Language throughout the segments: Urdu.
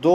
2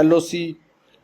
LOC,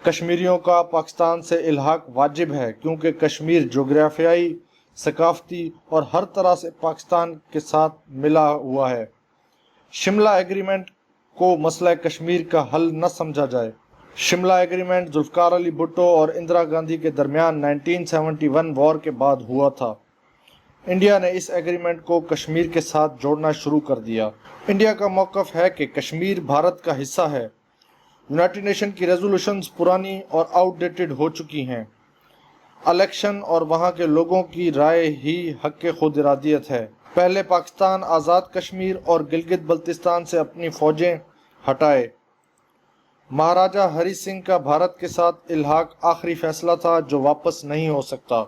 کشمیریوں کا پاکستان سے الحاق واجب ہے کیونکہ کشمیر جغرافیائی، ثقافتی اور ہر طرح سے پاکستان کے ساتھ ملا ہوا ہے۔ شملہ ایگریمنٹ کو مسئلہ کشمیر کا حل نہ سمجھا جائے۔ شملہ ایگریمنٹ ذوالفقار علی بھٹو اور اندرا گاندھی کے درمیان 1971 وار کے بعد ہوا تھا۔ انڈیا نے اس ایگریمنٹ کو کشمیر کے ساتھ جوڑنا شروع کر دیا۔ انڈیا کا موقف ہے کہ کشمیر بھارت کا حصہ ہے۔ یونائٹڈ نیشن کی ریزولوشنز پرانی اور آؤٹ ڈیٹڈ ہو چکی ہیں۔ الیکشن اور وہاں کے لوگوں کی رائے ہی حق خود ارادیت ہے۔ پہلے پاکستان آزاد کشمیر اور گلگت بلتستان سے اپنی فوجیں ہٹائے۔ مہاراجہ ہری سنگھ کا بھارت کے ساتھ الحاق آخری فیصلہ تھا جو واپس نہیں ہو سکتا۔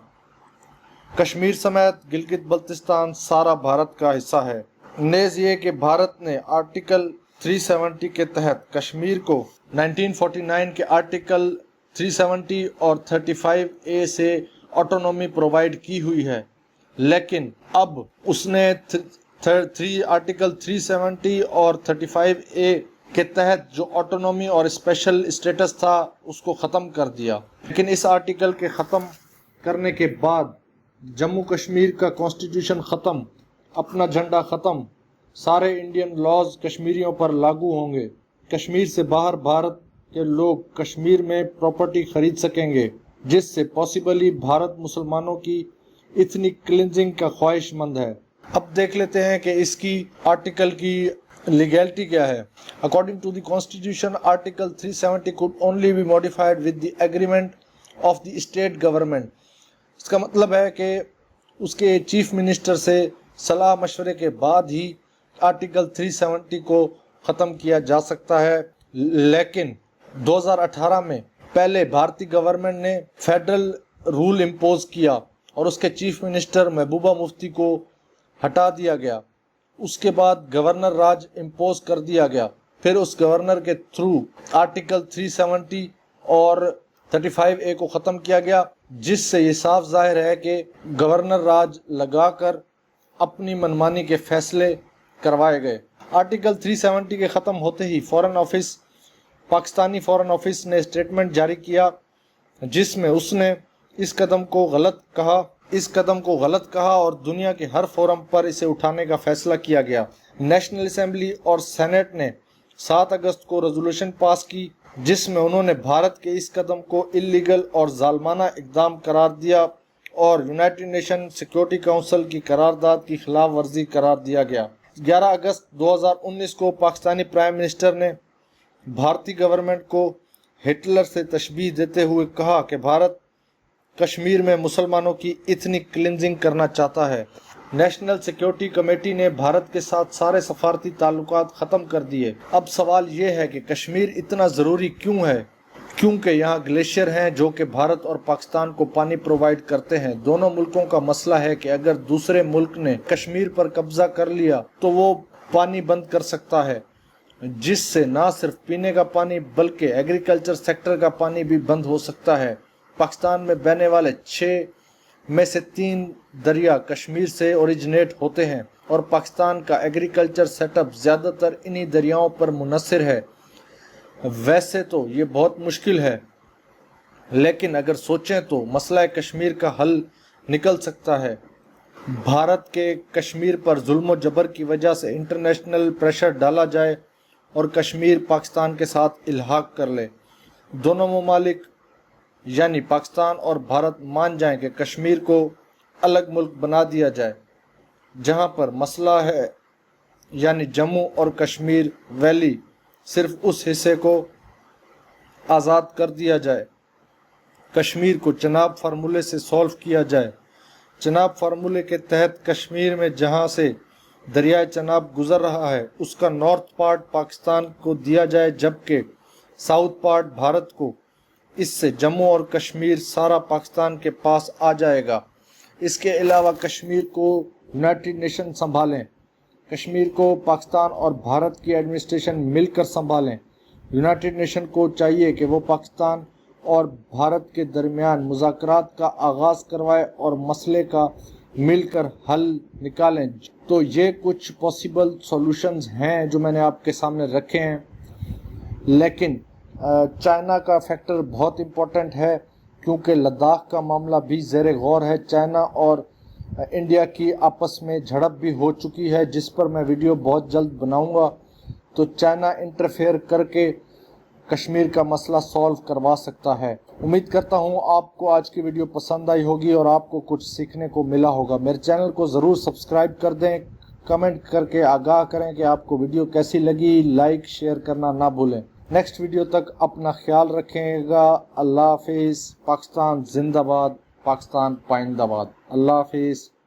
کشمیر سمیت گلگت بلتستان سارا بھارت کا حصہ ہے۔ نیز یہ کہ بھارت نے آرٹیکل 370 کے تحت کشمیر کو 1949 کے آرٹیکل 370 اور 35A سے آٹونومی پرووائیڈ کی ہوئی ہے، لیکن اب اس نے آرٹیکل 370 اور 35A کے تحت جو آٹونومی اور اسپیشل اسٹیٹس تھا اس کو ختم کر دیا۔ لیکن اس آرٹیکل کے ختم کرنے کے بعد جموں کشمیر کا کانسٹیٹیوشن ختم، اپنا جھنڈا ختم، سارے انڈین لاز کشمیریوں پر لاگو ہوں گے۔ کشمیر سے باہر بھارت کے لوگ کشمیر میں پراپرٹی خرید سکیں گے، جس سے پاسبلی بھارت مسلمانوں کی ایتھنک کلینزنگ کا خواہش مند ہے۔ اب دیکھ لیتے ہیں کہ اس کی آرٹیکل کی لیگیلٹی کیا ہے۔ According to the Constitution, Article 370 could only be modified with the agreement of the state government۔ اس کا مطلب ہے کہ اس کے چیف منسٹر سے صلاح مشورے کے بعد ہی آرٹیکل 370 کو ختم کیا جا سکتا ہے، لیکن 2018 میں پہلے بھارتی گورنمنٹ نے فیڈرل رول امپوز کیا اور اس کے چیف منسٹر محبوبہ مفتی کو ہٹا دیا گیا۔ اس کے بعد گورنر راج امپوز کر دیا گیا، پھر اس گورنر کے تھرو آرٹیکل 370 اور 35A کو ختم کیا گیا، جس سے یہ صاف ظاہر ہے کہ گورنر راج لگا کر اپنی منمانی کے فیصلے کروائے گئے۔ آرٹیکل 370 کے ختم ہوتے ہی پاکستانی فورن آفس نے اسٹیٹمنٹ جاری کیا، جس میں اس نے اس قدم کو غلط کہا اور دنیا کے ہر فورم پر اسے اٹھانے کا فیصلہ کیا گیا۔ نیشنل اسمبلی اور سینٹ نے 7 اگست کو ریزولوشن پاس کی، جس میں انہوں نے بھارت کے اس قدم کو اللیگل اور ظالمانہ اقدام قرار دیا اور یونائٹڈ نیشن سیکیورٹی کونسل کی قرارداد کی خلاف ورزی قرار دیا گیا۔ 11 اگست 2019 کو پاکستانی پرائم منسٹر نے بھارتی گورنمنٹ کو ہٹلر سے تشبیہ دیتے ہوئے کہا کہ بھارت کشمیر میں مسلمانوں کی ایتھنک کلینزنگ کرنا چاہتا ہے۔ نیشنل سیکیورٹی کمیٹی نے بھارت کے ساتھ سارے سفارتی تعلقات ختم کر دیے۔ اب سوال یہ ہے کہ کشمیر اتنا ضروری کیوں ہے؟ کیونکہ یہاں گلیشیئر ہیں جو کہ بھارت اور پاکستان کو پانی پرووائیڈ کرتے ہیں۔ دونوں ملکوں کا مسئلہ ہے کہ اگر دوسرے ملک نے کشمیر پر قبضہ کر لیا تو وہ پانی بند کر سکتا ہے، جس سے نہ صرف پینے کا پانی بلکہ ایگریکلچر سیکٹر کا پانی بھی بند ہو سکتا ہے۔ پاکستان میں بہنے والے 6 میں سے 3 دریا کشمیر سے اوریجنیٹ ہوتے ہیں اور پاکستان کا ایگریکلچر سیٹ اپ زیادہ تر انہی دریاؤں پر منحصر ہے۔ ویسے تو یہ بہت مشکل ہے، لیکن اگر سوچیں تو مسئلہ کشمیر کا حل نکل سکتا ہے۔ بھارت کے کشمیر پر ظلم و جبر کی وجہ سے انٹرنیشنل پریشر ڈالا جائے اور کشمیر پاکستان کے ساتھ الحاق کر لے۔ دونوں ممالک یعنی پاکستان اور بھارت مان جائیں کہ کشمیر کو الگ ملک بنا دیا جائے۔ جہاں پر مسئلہ ہے یعنی جموں اور کشمیر ویلی، صرف اس حصے کو آزاد کر دیا جائے۔ کشمیر کو چناب فارمولے سے سولو کیا جائے۔ چناب فارمولے کے تحت کشمیر میں جہاں سے دریائے چناب گزر رہا ہے اس کا نارتھ پارٹ پاکستان کو دیا جائے، جبکہ ساؤتھ پارٹ بھارت کو۔ اس سے جموں اور کشمیر سارا پاکستان کے پاس آ جائے گا۔ اس کے علاوہ کشمیر کو یونائٹڈ نیشن سنبھالیں۔ کشمیر کو پاکستان اور بھارت کی ایڈمنسٹریشن مل کر سنبھالیں۔ یونائٹڈ نیشن کو چاہیے کہ وہ پاکستان اور بھارت کے درمیان مذاکرات کا آغاز کروائے اور مسئلے کا مل کر حل نکالیں۔ تو یہ کچھ پاسبل سولوشنز ہیں جو میں نے آپ کے سامنے رکھے ہیں، لیکن چائنا کا فیکٹر بہت امپورٹنٹ ہے کیونکہ لداخ کا معاملہ بھی زیر غور ہے. چائنا اور انڈیا کی آپس میں جھڑپ بھی ہو چکی ہے جس پر میں ویڈیو بہت جلد بناؤں گا. تو چائنا انٹرفیئر کر کے کشمیر کا مسئلہ سولو کروا سکتا ہے. امید کرتا ہوں آپ کو آج کی ویڈیو پسند آئی ہوگی اور آپ کو کچھ سیکھنے کو ملا ہوگا. میرے چینل کو ضرور سبسکرائب کر دیں, کمنٹ کر کے آگاہ کریں کہ آپ کو ویڈیو کیسی لگی, لائک شیئر کرنا نہ بھولیں. نیکسٹ ویڈیو تک اپنا خیال رکھیں گا. اللہ حافظ. پاکستان زندہ باد, پاکستان پائندہ باد. اللہ حافظ.